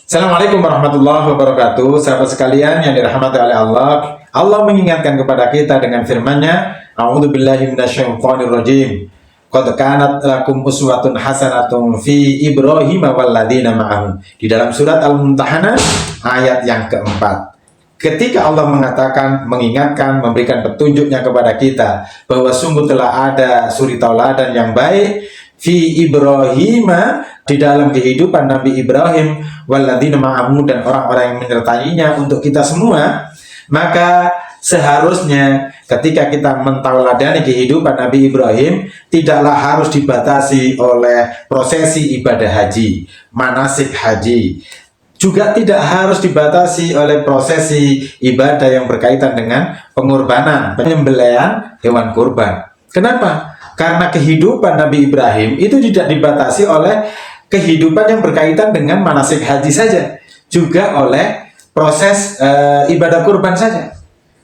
Assalamualaikum warahmatullahi wabarakatuh. Sahabat sekalian yang dirahmati oleh Allah, Allah mengingatkan kepada kita dengan firman-Nya, A'udzubillahi minasyaitonirrajim. Qad kanat lakum uswatun hasanatun fi Ibrahim walladzina ma'ahu. Di dalam surat Al-Mumtahanah ayat yang keempat. Ketika Allah mengatakan, mengingatkan, memberikan petunjuknya kepada kita bahwa sungguh telah ada suri tauladan yang baik fi Ibrahim, di dalam kehidupan Nabi Ibrahim, walladzina ma'ahu, dan orang-orang yang menyertainya untuk kita semua, maka seharusnya ketika kita mentauladani kehidupan Nabi Ibrahim, tidaklah harus dibatasi oleh prosesi ibadah haji, manasik haji. Juga tidak harus dibatasi oleh prosesi ibadah yang berkaitan dengan pengorbanan, penyembelihan hewan kurban. Kenapa? Karena kehidupan Nabi Ibrahim itu tidak dibatasi oleh kehidupan yang berkaitan dengan manasik haji saja, juga oleh proses ibadah kurban saja.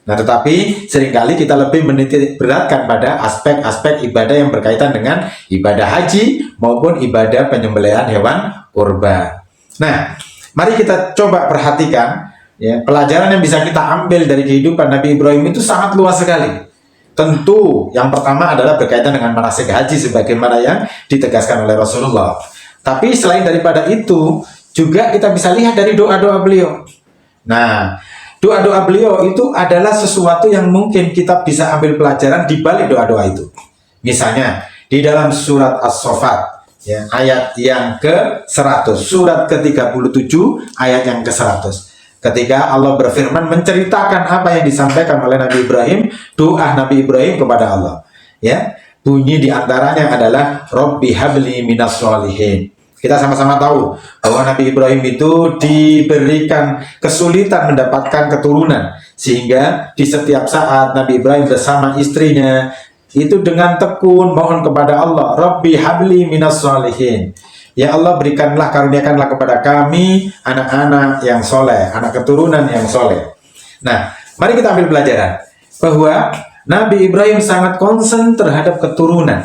Nah, tetapi seringkali kita lebih menitik beratkan pada aspek-aspek ibadah yang berkaitan dengan ibadah haji maupun ibadah penyembelihan hewan kurban. Nah, mari kita coba perhatikan ya, pelajaran yang bisa kita ambil dari kehidupan Nabi Ibrahim itu sangat luas sekali. Tentu yang pertama adalah berkaitan dengan manasik haji sebagaimana yang ditegaskan oleh Rasulullah. Tapi selain daripada itu, juga kita bisa lihat dari doa-doa beliau. Nah, doa-doa beliau itu adalah sesuatu yang mungkin kita bisa ambil pelajaran di balik doa-doa itu. Misalnya, di dalam surat As-Saffat, ya, ayat yang ke-100, surat ke-37, ayat yang ke-100. Ketika Allah berfirman menceritakan apa yang disampaikan oleh Nabi Ibrahim, doa Nabi Ibrahim kepada Allah. Ya, bunyi diantaranya adalah Rabbi habli minas sholihin. Kita sama-sama tahu bahwa Nabi Ibrahim itu diberikan kesulitan mendapatkan keturunan, sehingga di setiap saat Nabi Ibrahim bersama istrinya itu dengan tekun mohon kepada Allah, Rabbi habli minas sholihin. Ya Allah, berikanlah, karuniakanlah kepada kami anak-anak yang soleh, anak keturunan yang soleh. Nah, mari kita ambil pelajaran bahwa Nabi Ibrahim sangat konsen terhadap keturunan.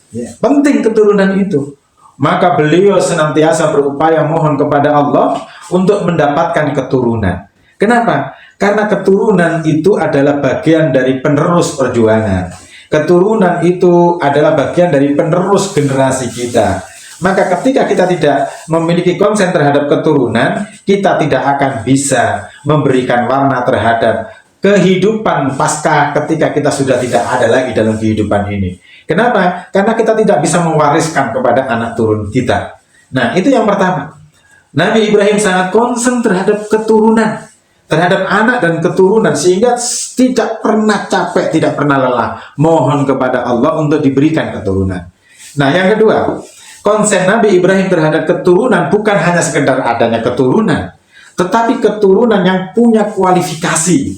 Ya, penting keturunan itu. Maka beliau senantiasa berupaya mohon kepada Allah untuk mendapatkan keturunan. Kenapa? Karena keturunan itu adalah bagian dari penerus perjuangan. Keturunan itu adalah bagian dari penerus generasi kita. Maka ketika kita tidak memiliki konsen terhadap keturunan, kita tidak akan bisa memberikan warna terhadap kehidupan pasca ketika kita sudah tidak ada lagi dalam kehidupan ini. Kenapa? Karena kita tidak bisa mewariskan kepada anak turun kita. Nah, itu yang pertama. Nabi Ibrahim sangat konsen terhadap keturunan, terhadap anak dan keturunan, sehingga tidak pernah capek, tidak pernah lelah mohon kepada Allah untuk diberikan keturunan. Nah, yang kedua, konsen Nabi Ibrahim terhadap keturunan bukan hanya sekedar adanya keturunan, tetapi keturunan yang punya kualifikasi.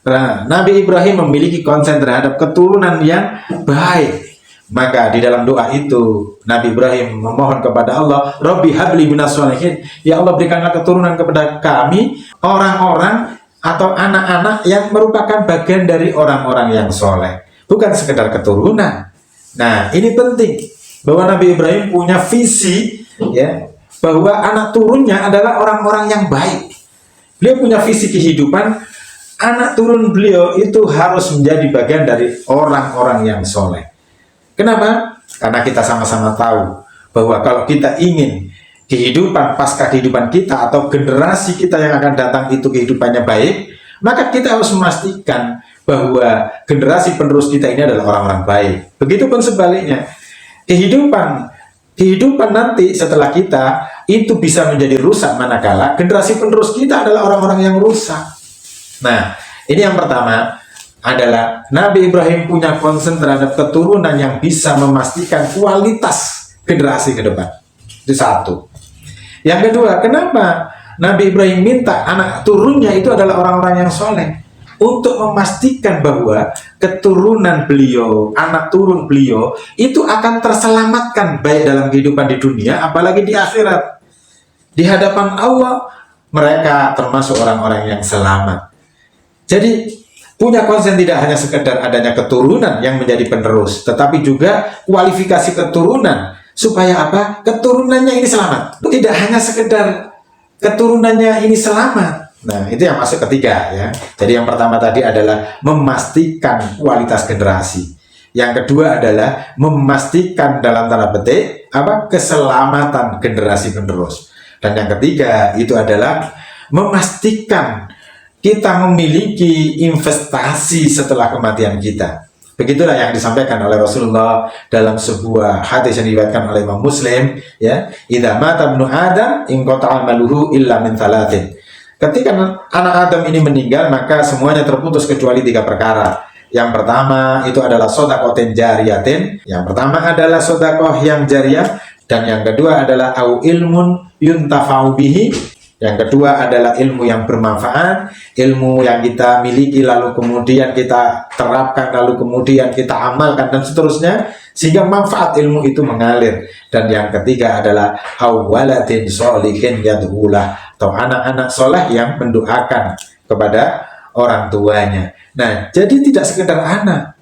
Nah, Nabi Ibrahim memiliki konsen terhadap keturunan yang baik. Maka di dalam doa itu Nabi Ibrahim memohon kepada Allah, Rabbi habli minas sholihin. Ya Allah, berikanlah keturunan kepada kami orang-orang atau anak-anak yang merupakan bagian dari orang-orang yang soleh, bukan sekedar keturunan. Nah, ini penting bahwa Nabi Ibrahim punya visi, ya, bahwa anak turunnya adalah orang-orang yang baik. Beliau punya visi kehidupan, anak turun beliau itu harus menjadi bagian dari orang-orang yang soleh. Kenapa? Karena kita sama-sama tahu bahwa kalau kita ingin kehidupan pasca kehidupan kita atau generasi kita yang akan datang itu kehidupannya baik, maka kita harus memastikan bahwa generasi penerus kita ini adalah orang-orang baik. Begitupun sebaliknya, kehidupan nanti setelah kita itu bisa menjadi rusak manakala generasi penerus kita adalah orang-orang yang rusak. Nah, ini yang pertama adalah Nabi Ibrahim punya konsen terhadap keturunan yang bisa memastikan kualitas generasi ke depan. Itu satu. Yang kedua, kenapa Nabi Ibrahim minta anak turunnya itu adalah orang-orang yang soleh? Untuk memastikan bahwa keturunan beliau, anak turun beliau itu akan terselamatkan baik dalam kehidupan di dunia apalagi di akhirat. Di hadapan Allah mereka termasuk orang-orang yang selamat. Jadi punya konsen tidak hanya sekedar adanya keturunan yang menjadi penerus, tetapi juga kualifikasi keturunan supaya apa? Keturunannya ini selamat. Tidak hanya sekedar keturunannya ini selamat. Nah, itu yang masuk ketiga ya. Jadi yang pertama tadi adalah memastikan kualitas generasi. Yang kedua adalah memastikan dalam tanda petik keselamatan generasi penerus. Dan yang ketiga itu adalah memastikan kita memiliki investasi setelah kematian kita. Begitulah yang disampaikan oleh Rasulullah dalam sebuah hadis yang diriwayatkan oleh Imam Muslim, ya. Idza mata ibnu Adam inqata'a amaluhu illa min thalathin. Ketika anak Adam ini meninggal, maka semuanya terputus kecuali 3 perkara. Yang pertama itu adalah shadaqatin jariyatin. Yang pertama adalah sedekah yang jariyah, dan yang kedua adalah au ilmun yuntafa'u bihi. Yang kedua adalah ilmu yang bermanfaat, ilmu yang kita miliki lalu kemudian kita terapkan, lalu kemudian kita amalkan dan seterusnya sehingga manfaat ilmu itu mengalir. Dan yang ketiga adalah waladin sholihin yad'ulah, atau anak-anak soleh yang mendoakan kepada orang tuanya. Nah, jadi tidak sekedar anak,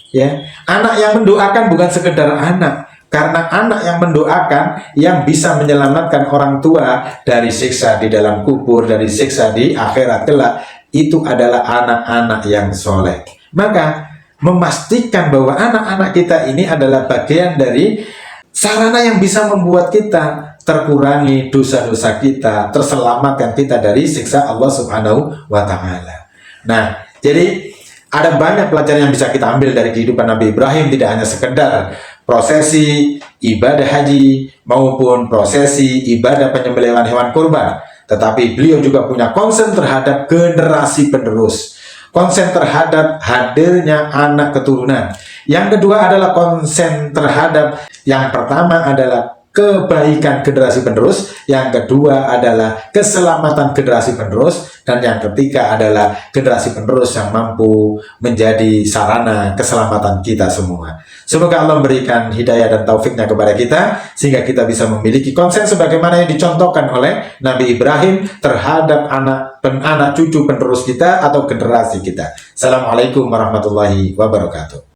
ya. Anak yang mendoakan bukan sekedar anak. Karena anak yang mendoakan yang bisa menyelamatkan orang tua dari siksa di dalam kubur, dari siksa di akhirat kelak, itu adalah anak-anak yang soleh. Maka memastikan bahwa anak-anak kita ini adalah bagian dari sarana yang bisa membuat kita terkurangi dosa-dosa kita, terselamatkan kita dari siksa Allah Subhanahu wa Ta'ala. Nah, jadi ada banyak pelajaran yang bisa kita ambil dari kehidupan Nabi Ibrahim, tidak hanya sekedar prosesi ibadah haji maupun prosesi ibadah penyembelihan hewan kurban, tetapi beliau juga punya konsen terhadap generasi penerus, konsen terhadap hadirnya anak keturunan. Yang kedua adalah konsen terhadap, yang pertama adalah kebaikan generasi penerus, yang kedua adalah keselamatan generasi penerus, dan yang ketiga adalah generasi penerus yang mampu menjadi sarana keselamatan kita semua. Semoga Allah memberikan hidayah dan taufiknya kepada kita sehingga kita bisa memiliki konsen sebagaimana yang dicontohkan oleh Nabi Ibrahim terhadap anak cucu penerus kita atau generasi kita. Assalamualaikum warahmatullahi wabarakatuh.